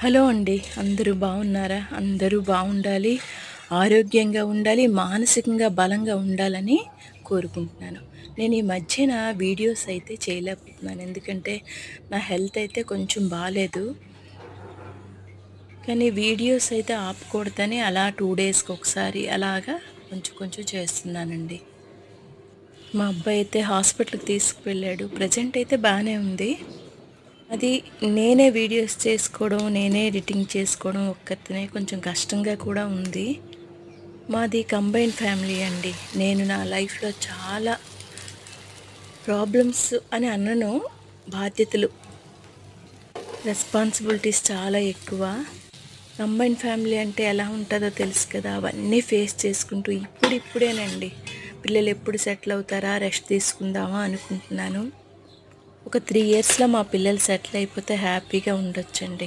Hello అండి, అందరూ బాగున్నారా? అందరూ బాగుండాలి, ఆరోగ్యంగా ఉండాలి, మానసికంగా బలంగా ఉండాలని కోరుకుంటున్నాను. నేను ఈ మధ్యన వీడియోస్ అయితే చేయలేకపోతున్నాను, ఎందుకంటే నా హెల్త్ అయితే కొంచెం బాగాలేదు. కానీ వీడియోస్ అయితే ఆపకూడదని అలా 2 డేస్కి ఒకసారి అలాగా కొంచెం కొంచెం చేస్తున్నానండి. మా అబ్బాయి అయితే హాస్పిటల్కి తీసుకువెళ్ళాడు. ప్రజెంట్ అయితే బాగానే ఉంది. అది నేనే వీడియోస్ చేసుకోవడం, నేనే ఎడిటింగ్ చేసుకోవడం ఒక్కరితోనే కొంచెం కష్టంగా కూడా ఉంది. మాది కంబైన్డ్ ఫ్యామిలీ అండి. నేను నా లైఫ్లో చాలా ప్రాబ్లమ్స్ అని అనను, బాధ్యతలు, రెస్పాన్సిబిలిటీస్ చాలా ఎక్కువ. కంబైన్డ్ ఫ్యామిలీ అంటే ఎలా ఉంటుందో తెలుసు కదా. అవన్నీ ఫేస్ చేసుకుంటూ ఇప్పుడేనండి పిల్లలు ఎప్పుడు సెటిల్ అవుతారా, రెస్ట్ తీసుకుందామా అనుకుంటున్నాను. ఒక 3 ఇయర్స్లో మా పిల్లలు సెటిల్ అయిపోతే హ్యాపీగా ఉండొచ్చండి.